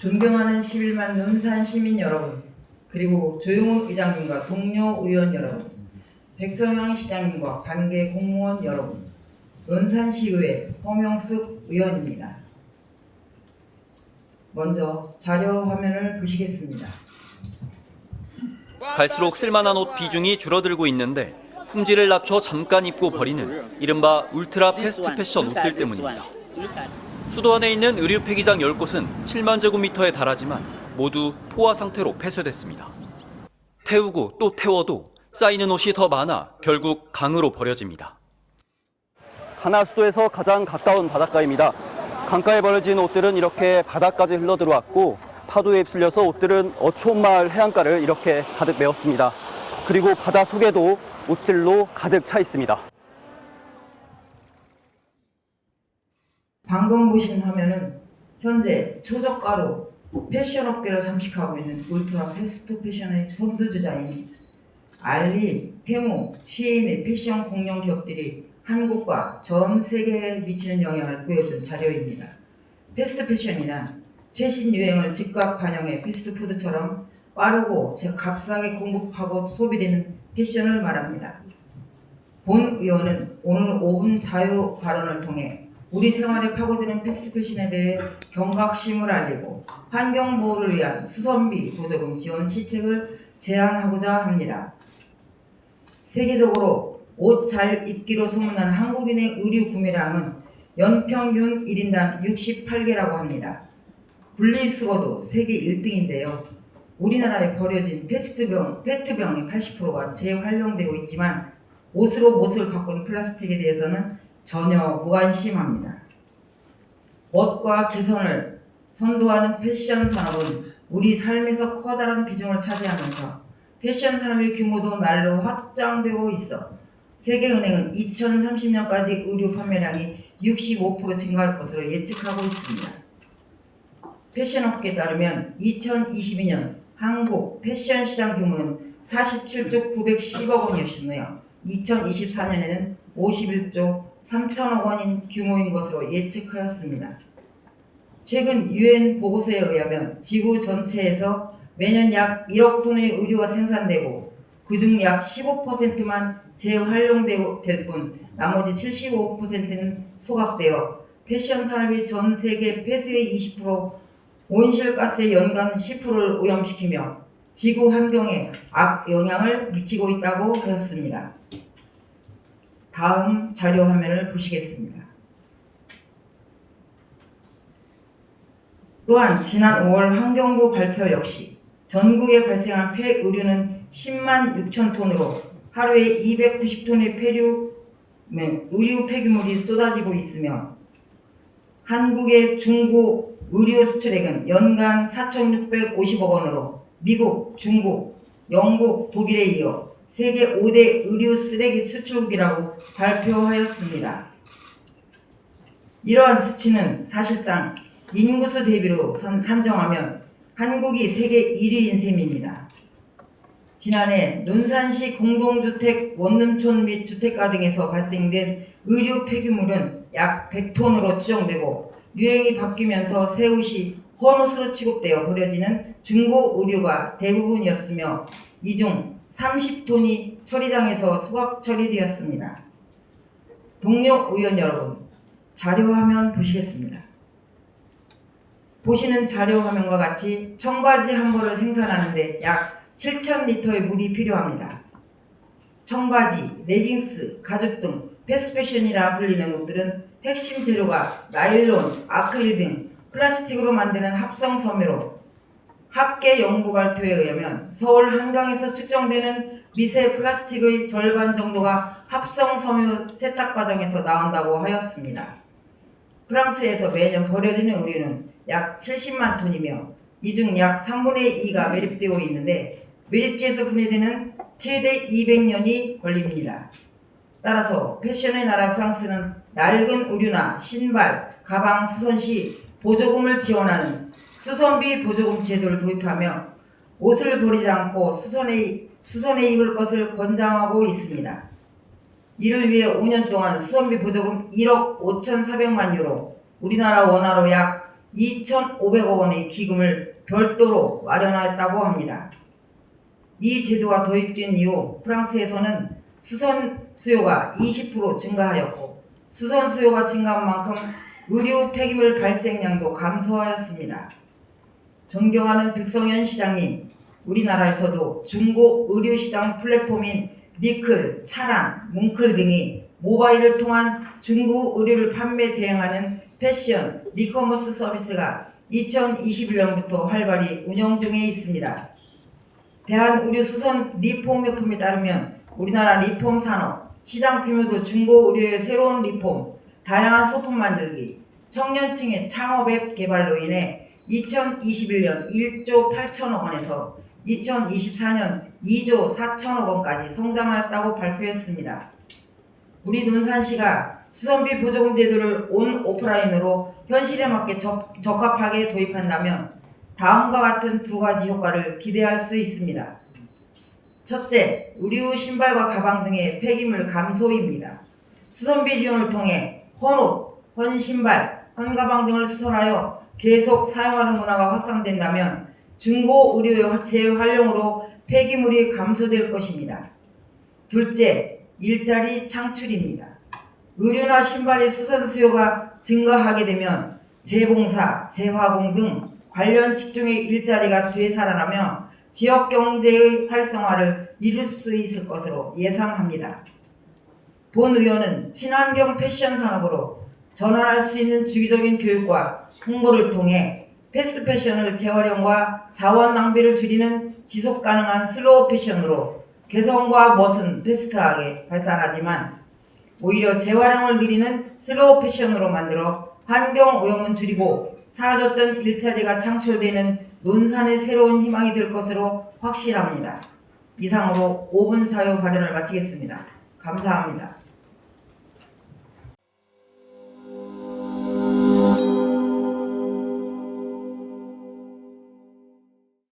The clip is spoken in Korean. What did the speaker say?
존경하는 11만 논산 시민 여러분, 그리고 조용훈 의장님과 동료 의원 여러분, 백성영 시장님과 관계 공무원 여러분, 논산시의회 허명숙 의원입니다. 먼저 자료 화면을 보시겠습니다. 갈수록 쓸만한 옷 비중이 줄어들고 있는데 품질을 낮춰 잠깐 입고 버리는 이른바 울트라 패스트 패션 옷들 때문입니다. 수도 안에 있는 의류 폐기장 10곳은 7만 제곱미터에 달하지만 모두 포화 상태로 폐쇄됐습니다. 태우고 또 태워도 쌓이는 옷이 더 많아 결국 강으로 버려집니다. 가나 수도에서 가장 가까운 바닷가입니다. 강가에 버려진 옷들은 이렇게 바다까지 흘러들어왔고 파도에 휩쓸려서 옷들은 어촌마을 해안가를 이렇게 가득 메웠습니다. 그리고 바다 속에도 옷들로 가득 차 있습니다. 방금 보신 화면은 현재 초저가로 패션업계를 잠식하고 있는 울트라 패스트 패션의 선두주자인 알리, 테무, 시인의 패션 공룡 기업들이 한국과 전 세계에 미치는 영향을 보여준 자료입니다. 패스트 패션이란 최신 유행을 즉각 반영해 패스트푸드처럼 빠르고 값싸게 공급하고 소비되는 패션을 말합니다. 본 의원은 오늘 5분 자유 발언을 통해 우리 생활에 파고드는 패스트 패션에 대해 경각심을 알리고 환경보호를 위한 수선비 보조금 지원 시책을 제안하고자 합니다. 세계적으로 옷 잘 입기로 소문난 한국인의 의류 구매량은 연평균 1인당 68개라고 합니다. 분리수거도 세계 1등인데요. 우리나라에 버려진 페트병의 80%가 재활용되고 있지만 옷으로 못을 바꾼 플라스틱에 대해서는 전혀 무관심합니다. 멋과 개선을 선도하는 패션 산업은 우리 삶에서 커다란 비중을 차지하면서 패션 산업의 규모도 날로 확장되고 있어 세계은행은 2030년까지 의류 판매량이 65% 증가할 것으로 예측하고 있습니다. 패션업계에 따르면 2022년 한국 패션 시장 규모는 47조 910억 원이었으며 2024년에는 51조 3천억 원인 규모인 것으로 예측하였습니다. 최근 유엔 보고서에 의하면 지구 전체에서 매년 약 1억 톤의 의류가 생산되고 그중 약 15%만 재활용될 뿐 나머지 75%는 소각되어 패션 산업이 전 세계 폐수의 20%, 온실가스의 연간 10%를 오염시키며 지구 환경에 악영향을 미치고 있다고 하였습니다. 다음 자료 화면을 보시겠습니다. 또한 지난 5월 환경부 발표 역시 전국에 발생한 폐의류는 10만 6천 톤으로 하루에 290톤의 의류 폐기물이 쏟아지고 있으며 한국의 중고 의류 수출액은 연간 4,650억 원으로 미국, 중국, 영국, 독일에 이어 세계 5대 의류 쓰레기 수출국이라고 발표하였습니다. 이러한 수치는 사실상 인구수 대비로 산정하면 한국이 세계 1위인 셈입니다. 지난해 논산시 공동주택, 원룸촌 및 주택가 등에서 발생된 의류 폐기물은 약 100톤으로 추정되고 유행이 바뀌면서 새 옷이 헌옷으로 취급되어 버려지는 중고 의류가 대부분이었으며 이 중 30톤이 처리장에서 소각 처리되었습니다. 동료 의원 여러분, 자료 화면 보시겠습니다. 보시는 자료 화면과 같이 청바지 한 벌을 생산하는데 약 7,000리터의 물이 필요합니다. 청바지, 레깅스, 가죽 등 패스트패션이라 불리는 옷들은 핵심 재료가 나일론, 아크릴 등 플라스틱으로 만드는 합성 섬유로 학계 연구 발표에 의하면 서울 한강에서 측정되는 미세 플라스틱의 절반 정도가 합성 섬유 세탁 과정에서 나온다고 하였습니다. 프랑스에서 매년 버려지는 의류는 약 70만 톤이며 이 중 약 3분의 2가 매립되고 있는데 매립지에서 분해되는 최대 200년이 걸립니다. 따라서 패션의 나라 프랑스는 낡은 의류나 신발, 가방 수선 시 보조금을 지원하는 수선비 보조금 제도를 도입하며 옷을 버리지 않고 수선해 입을 것을 권장하고 있습니다. 이를 위해 5년 동안 수선비 보조금 1억 5,400만 유로, 우리나라 원화로 약 2,500억 원의 기금을 별도로 마련하였다고 합니다. 이 제도가 도입된 이후 프랑스에서는 수선 수요가 20% 증가하였고 수선 수요가 증가한 만큼 의류 폐기물 발생량도 감소하였습니다. 존경하는 백성현 시장님, 우리나라에서도 중고 의류 시장 플랫폼인 니클, 차란, 뭉클 등이 모바일을 통한 중고 의류를 판매 대행하는 패션, 리커머스 서비스가 2021년부터 활발히 운영 중에 있습니다. 대한의류수선 리폼협회에 따르면 우리나라 리폼 산업, 시장 규모도 중고 의류의 새로운 리폼, 다양한 소품 만들기, 청년층의 창업앱 개발로 인해 2021년 1조 8천억 원에서 2024년 2조 4천억 원까지 성장하였다고 발표했습니다. 우리 논산시가 수선비 보조금 제도를 온 오프라인으로 현실에 맞게 적합하게 도입한다면 다음과 같은 두 가지 효과를 기대할 수 있습니다. 첫째, 의류, 신발과 가방 등의 폐기물 감소입니다. 수선비 지원을 통해 헌옷, 헌신발, 헌가방 등을 수선하여 계속 사용하는 문화가 확산된다면 중고 의류의 재활용으로 폐기물이 감소될 것입니다. 둘째, 일자리 창출입니다. 의류나 신발의 수선 수요가 증가하게 되면 재봉사, 재화공 등 관련 직종의 일자리가 되살아나며 지역 경제의 활성화를 이룰 수 있을 것으로 예상합니다. 본 의원은 친환경 패션 산업으로 전환할 수 있는 주기적인 교육과 홍보를 통해 패스트 패션을 재활용과 자원 낭비를 줄이는 지속 가능한 슬로우 패션으로 개성과 멋은 패스트하게 발산하지만 오히려 재활용을 늘리는 슬로우 패션으로 만들어 환경 오염은 줄이고 사라졌던 일자리가 창출되는 논산의 새로운 희망이 될 것으로 확실합니다. 이상으로 5분 자유 발언을 마치겠습니다. 감사합니다.